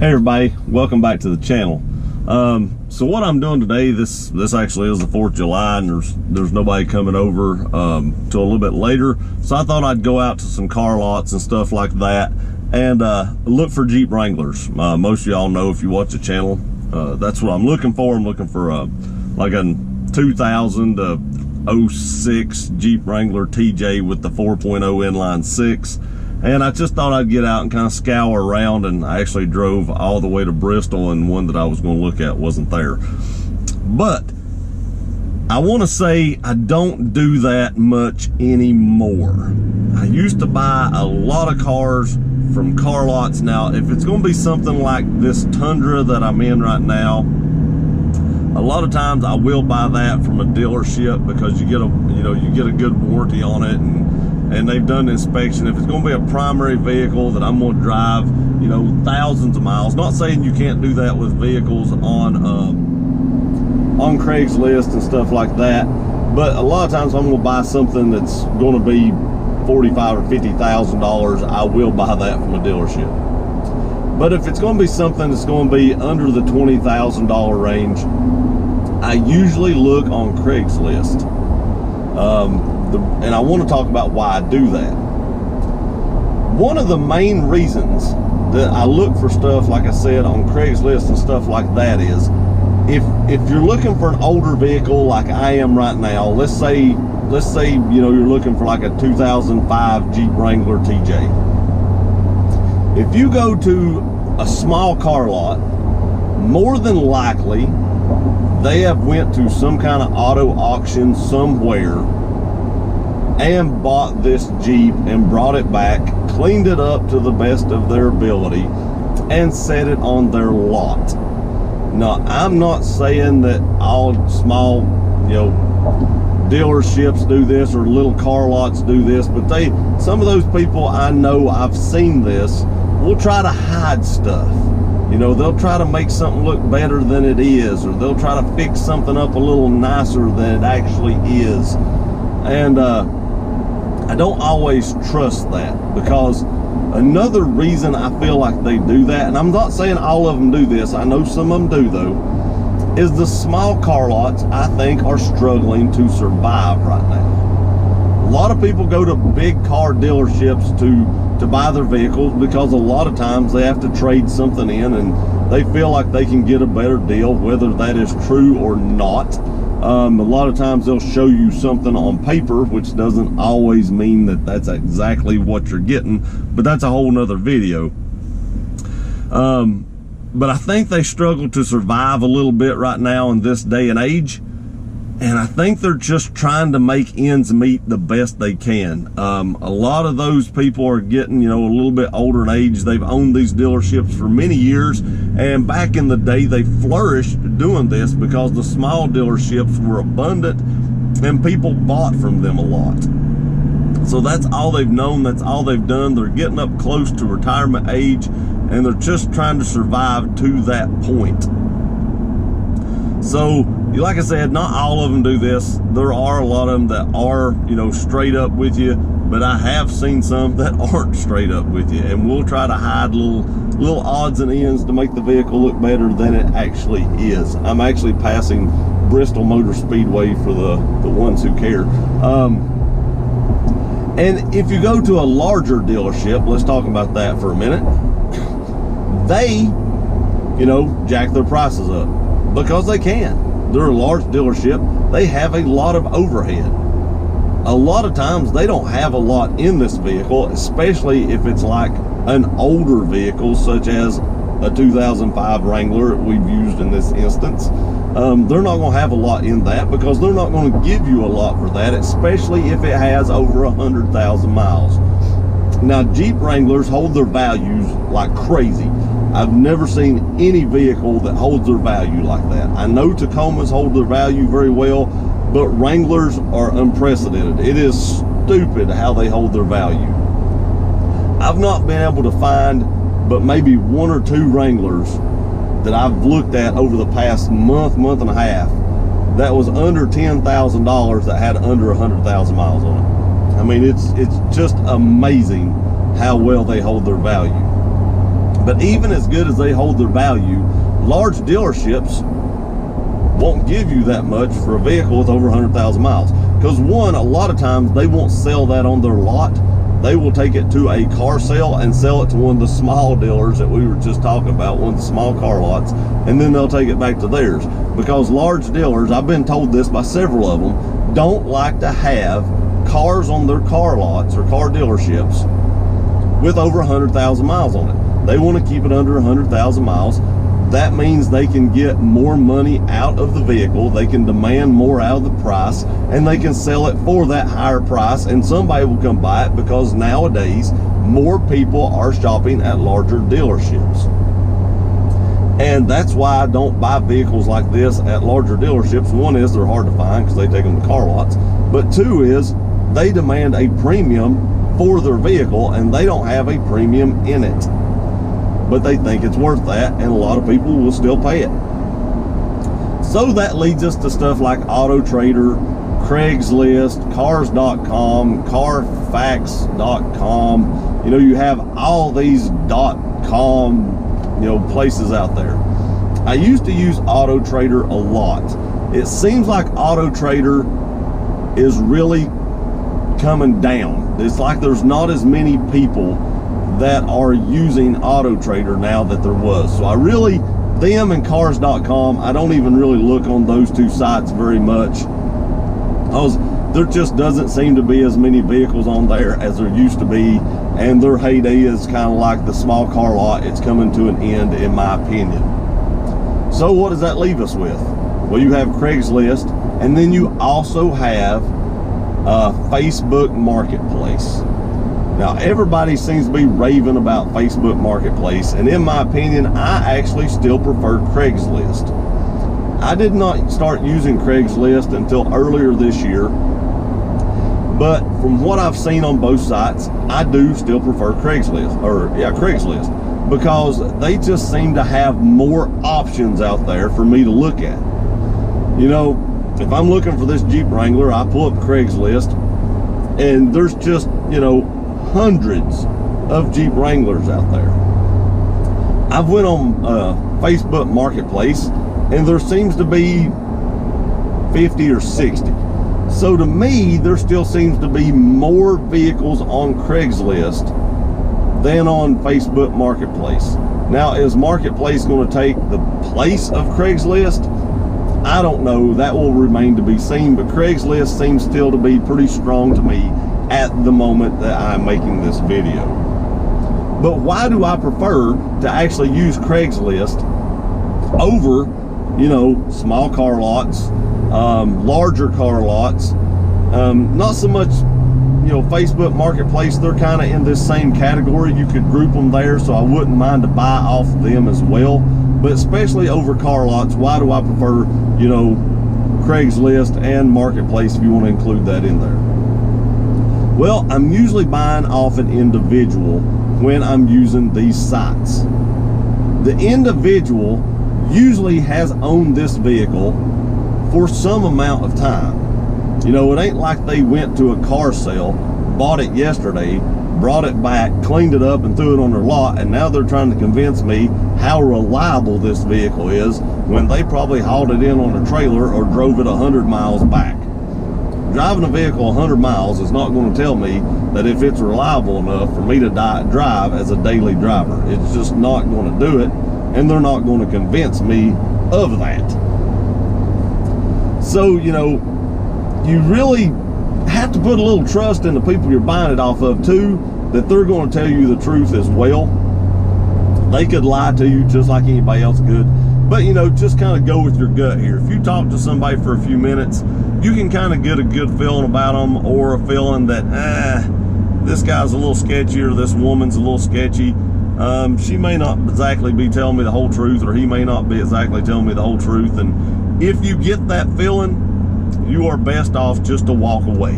Hey everybody, welcome back to the channel. So what I'm doing today, this actually is the 4th of July, and there's nobody coming over till a little bit later. So I thought I'd go out to some car lots and stuff like that and look for Jeep Wranglers. Most of y'all know, if you watch the channel, that's what I'm looking for. I'm looking for like a 2006 Jeep Wrangler TJ with the 4.0 inline 6. And I just thought I'd get out and kind of scour around, and I actually drove all the way to Bristol, and one that I was going to look at wasn't there. But I want to say I don't do that much anymore. I used to buy a lot of cars from car lots. Now, if it's going to be something like this Tundra that I'm in right now, a lot of times I will buy that from a dealership because you get a good warranty on it, and they've done the inspection. If it's going to be a primary vehicle that I'm going to drive, thousands of miles. Not saying you can't do that with vehicles on Craigslist and stuff like that, but a lot of times I'm going to buy something that's going to be $45,000 or $50,000. I will buy that from a dealership. But if it's going to be something that's going to be under the $20,000 range, I usually look on Craigslist. And I want to talk about why I do that. One of the main reasons that I look for stuff, like I said, on Craigslist and stuff like that is, if you're looking for an older vehicle like I am right now, let's say you're looking for like a 2005 Jeep Wrangler TJ. If you go to a small car lot, more than likely they have went to some kind of auto auction somewhere and bought this Jeep and brought it back, cleaned it up to the best of their ability, and set it on their lot. Now, I'm not saying that all small, dealerships do this or little car lots do this, but some of those people I know, I've seen this, will try to hide stuff. They'll try to make something look better than it is, or they'll try to fix something up a little nicer than it actually is. And I don't always trust that, because another reason I feel like they do that, and I'm not saying all of them do this, I know some of them do though, is the small car lots, I think, are struggling to survive right now. A lot of people go to big car dealerships to buy their vehicles because a lot of times they have to trade something in and they feel like they can get a better deal, whether that is true or not. A lot of times they'll show you something on paper, which doesn't always mean that that's exactly what you're getting, but that's a whole nother video. But I think they struggle to survive a little bit right now in this day and age, and I think they're just trying to make ends meet the best they can. A lot of those people are getting, a little bit older in age. They've owned these dealerships for many years, and back in the day they flourished doing this because the small dealerships were abundant and people bought from them a lot. So that's all they've known, that's all they've done. They're getting up close to retirement age, and they're just trying to survive to that point. So, like I said, not all of them do this. There are a lot of them that are, straight up with you, but I have seen some that aren't straight up with you, and we'll try to hide little odds and ends to make the vehicle look better than it actually is. I'm actually passing Bristol Motor Speedway for the ones who care. And if you go to a larger dealership, let's talk about that for a minute. They, jack their prices up because they can. They're a large dealership. They have a lot of overhead. A lot of times they don't have a lot in this vehicle, especially if it's like an older vehicle such as a 2005 Wrangler we've used in this instance. They're not going to have a lot in that because they're not going to give you a lot for that, especially if it has over 100,000 miles. Now, Jeep Wranglers hold their values like crazy. I've never seen any vehicle that holds their value like that. I know Tacomas hold their value very well, but Wranglers are unprecedented. It is stupid how they hold their value. I've not been able to find but maybe one or two Wranglers that I've looked at over the past month and a half that was under $10,000 that had under 100,000 miles on it. I mean, it's just amazing how well they hold their value. But even as good as they hold their value, large dealerships won't give you that much for a vehicle with over 100,000 miles. Because one, a lot of times they won't sell that on their lot. They will take it to a car sale and sell it to one of the small dealers that we were just talking about, one of the small car lots, and then they'll take it back to theirs. Because large dealers, I've been told this by several of them, don't like to have cars on their car lots or car dealerships with over 100,000 miles on it. They want to keep it under 100,000 miles. That means they can get more money out of the vehicle, they can demand more out of the price, and they can sell it for that higher price, and somebody will come buy it, because nowadays more people are shopping at larger dealerships. And that's why I don't buy vehicles like this at larger dealerships. One is they're hard to find because they take them to car lots, but two is they demand a premium for their vehicle, and they don't have a premium in it. But they think it's worth that, and a lot of people will still pay it. So that leads us to stuff like Auto Trader, Craigslist, Cars.com, Carfax.com. You know, you have all these .com, you know, places out there. I used to use Auto Trader a lot. It seems like Auto Trader is really coming down. It's like there's not as many people that are using Auto Trader now that there was. So I really, them and Cars.com, I don't even really look on those two sites very much, because there just doesn't seem to be as many vehicles on there as there used to be, and their heyday is kind of like the small car lot. It's coming to an end, in my opinion. So what does that leave us with? Well, you have Craigslist, and then you also have Facebook Marketplace. Now, everybody seems to be raving about Facebook Marketplace, and in my opinion, I actually still prefer Craigslist. I did not start using Craigslist until earlier this year, but from what I've seen on both sites, I do still prefer Craigslist, because they just seem to have more options out there for me to look at. You know, if I'm looking for this Jeep Wrangler, I pull up Craigslist, and there's just, you know, hundreds of Jeep Wranglers out there. I've went on Facebook Marketplace, and there seems to be 50 or 60. So to me, there still seems to be more vehicles on Craigslist than on Facebook Marketplace. Now, is Marketplace going to take the place of Craigslist? I don't know. That will remain to be seen, but Craigslist seems still to be pretty strong to me at the moment that I'm making this video. But why do I prefer to actually use Craigslist over, you know, small car lots, larger car lots? Not so much, you know, Facebook Marketplace. They're kind of in this same category. You could group them there, so I wouldn't mind to buy off them as well. But especially over car lots, why do I prefer, you know, Craigslist and Marketplace, if you want to include that in there? Well, I'm usually buying off an individual when I'm using these sites. The individual usually has owned this vehicle for some amount of time. You know, it ain't like they went to a car sale, bought it yesterday, brought it back, cleaned it up, and threw it on their lot, and now they're trying to convince me how reliable this vehicle is when they probably hauled it in on a trailer or drove it 100 miles back. Driving a vehicle 100 miles is not going to tell me that if it's reliable enough for me to drive as a daily driver. It's just not going to do it, and they're not going to convince me of that. So, you know, you really have to put a little trust in the people you're buying it off of too, that they're going to tell you the truth as well. They could lie to you just like anybody else could. But, you know, just kind of go with your gut here. If you talk to somebody for a few minutes, you can kind of get a good feeling about them, or a feeling that, this guy's a little sketchy, or this woman's a little sketchy. She may not exactly be telling me the whole truth, or he may not be exactly telling me the whole truth. And if you get that feeling, you are best off just to walk away.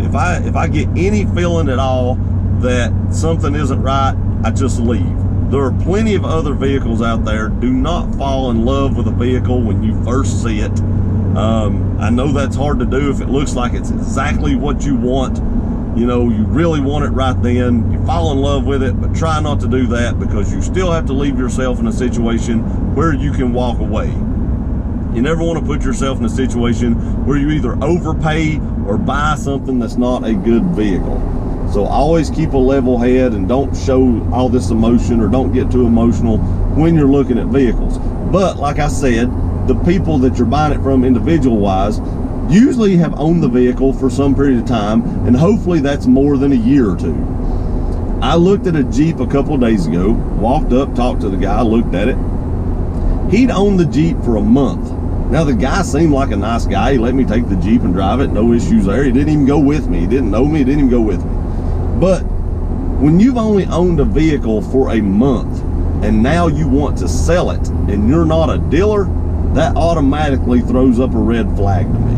If I get any feeling at all that something isn't right, I just leave. There are plenty of other vehicles out there. Do not fall in love with a vehicle when you first see it. I know that's hard to do if it looks like it's exactly what you want, you know, you really want it right then, you fall in love with it, but try not to do that, because you still have to leave yourself in a situation where you can walk away. You never want to put yourself in a situation where you either overpay or buy something that's not a good vehicle. So always keep a level head and don't show all this emotion, or don't get too emotional when you're looking at vehicles. But like I said, the people that you're buying it from individual wise usually have owned the vehicle for some period of time, and hopefully that's more than a year or two. I looked at a Jeep a couple of days ago, walked up, talked to the guy, looked at it. He'd owned the Jeep for a month. Now the guy seemed like a nice guy. He let me take the Jeep and drive it, no issues there. He didn't even go with me. He didn't know me, he didn't even go with me. But when you've only owned a vehicle for a month and now you want to sell it and you're not a dealer, that automatically throws up a red flag to me.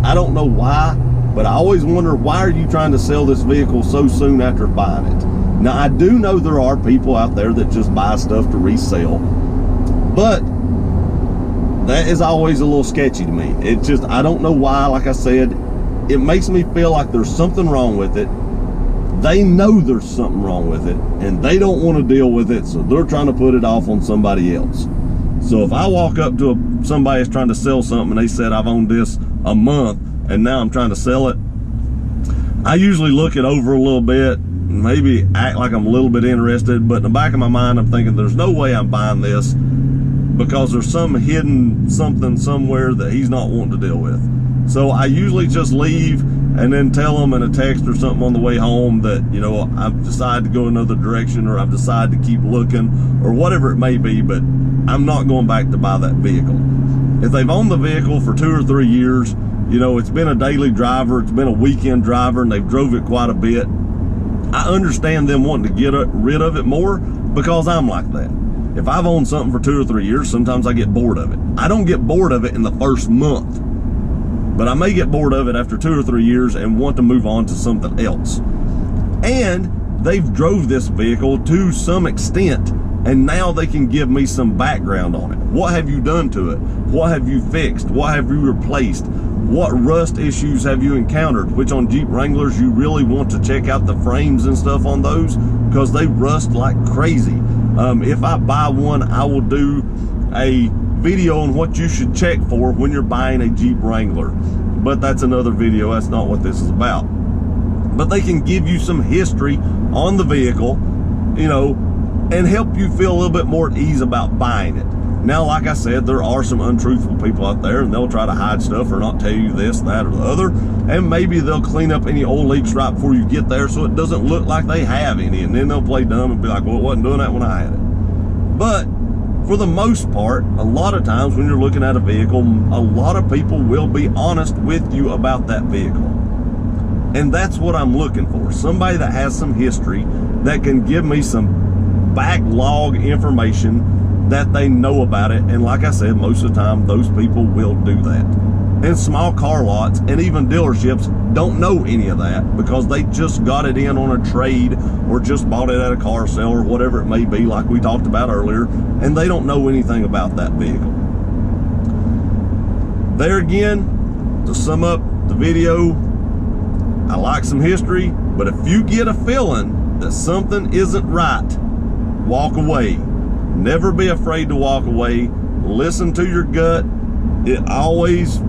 I don't know why, but I always wonder, why are you trying to sell this vehicle so soon after buying it? Now I do know there are people out there that just buy stuff to resell, but that is always a little sketchy to me. It just, I don't know why. Like I said, it makes me feel like there's something wrong with it. They know there's something wrong with it, and they don't want to deal with it, so they're trying to put it off on somebody else. So if I walk up to somebody that's trying to sell something and they said, I've owned this a month and now I'm trying to sell it, I usually look it over a little bit, maybe act like I'm a little bit interested, but in the back of my mind I'm thinking there's no way I'm buying this, because there's some hidden something somewhere that he's not wanting to deal with. So I usually just leave and then tell them in a text or something on the way home that, you know, I've decided to go another direction, or I've decided to keep looking, or whatever it may be, but I'm not going back to buy that vehicle. If they've owned the vehicle for 2 or 3 years, you know, it's been a daily driver, it's been a weekend driver, and they've drove it quite a bit, I understand them wanting to get rid of it more, because I'm like that. If I've owned something for 2 or 3 years, sometimes I get bored of it. I don't get bored of it in the first month, but I may get bored of it after 2 or 3 years and want to move on to something else. And they've drove this vehicle to some extent, and now they can give me some background on it. What have you done to it? What have you fixed? What have you replaced? What rust issues have you encountered? Which on Jeep Wranglers, you really want to check out the frames and stuff on those, because they rust like crazy. If I buy one, I will do a video on what you should check for when you're buying a Jeep Wrangler, but that's another video. That's not what this is about. But they can give you some history on the vehicle, you know, and help you feel a little bit more at ease about buying it. Now, like I said, there are some untruthful people out there, and they'll try to hide stuff or not tell you this, that, or the other, and maybe they'll clean up any oil leaks right before you get there so it doesn't look like they have any, and then they'll play dumb and be like, well, it wasn't doing that when I had it. But for the most part, a lot of times when you're looking at a vehicle, a lot of people will be honest with you about that vehicle. And that's what I'm looking for. Somebody that has some history, that can give me some backlog information, that they know about it. And like I said, most of the time those people will do that. And small car lots and even dealerships don't know any of that, because they just got it in on a trade or just bought it at a car sale or whatever it may be, like we talked about earlier, and they don't know anything about that vehicle. There again, to sum up the video, I like some history, but if you get a feeling that something isn't right, walk away. Never be afraid to walk away. Listen to your gut. It always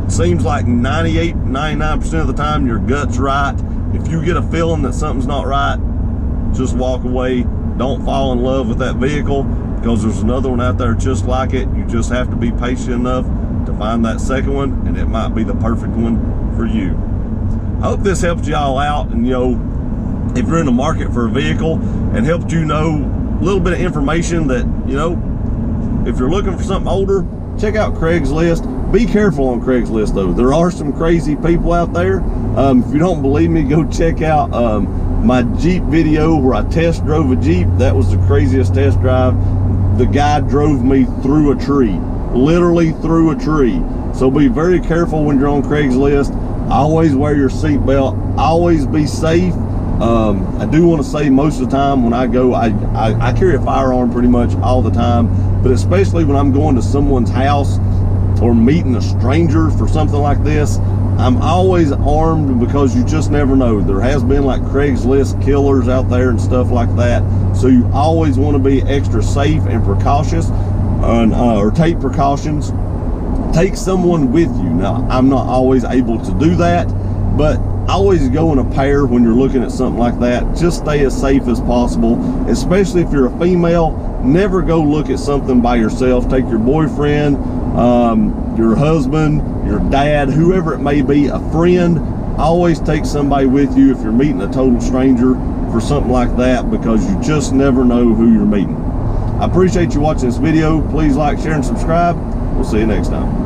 seems like 98, 99% of the time your gut's right. If you get a feeling that something's not right, just walk away. Don't fall in love with that vehicle, because there's another one out there just like it. You just have to be patient enough to find that second one, and it might be the perfect one for you. I hope this helps y'all out, and you know, if you're in the market for a vehicle, and helped you know a little bit of information that, you know, if you're looking for something older, check out Craigslist. Be careful on Craigslist though. There are some crazy people out there. If you don't believe me, go check out my Jeep video where I test drove a Jeep. That was the craziest test drive. The guy drove me through a tree, literally through a tree. So be very careful when you're on Craigslist. Always wear your seatbelt. Always be safe. I do want to say, most of the time when I go, I carry a firearm pretty much all the time, but especially when I'm going to someone's house, or meeting a stranger for something like this, I'm always armed, because you just never know. There has been like Craigslist killers out there and stuff like that. So you always want to be extra safe and precautious, or take precautions. Take someone with you. Now, I'm not always able to do that, but always go in a pair when you're looking at something like that. Just stay as safe as possible, especially if you're a female. Never go look at something by yourself. Take your boyfriend, your husband, your dad, whoever it may be, a friend. Always take somebody with you if you're meeting a total stranger for something like that, because you just never know who you're meeting. I appreciate you watching this video. Please like, share, and subscribe. We'll see you next time.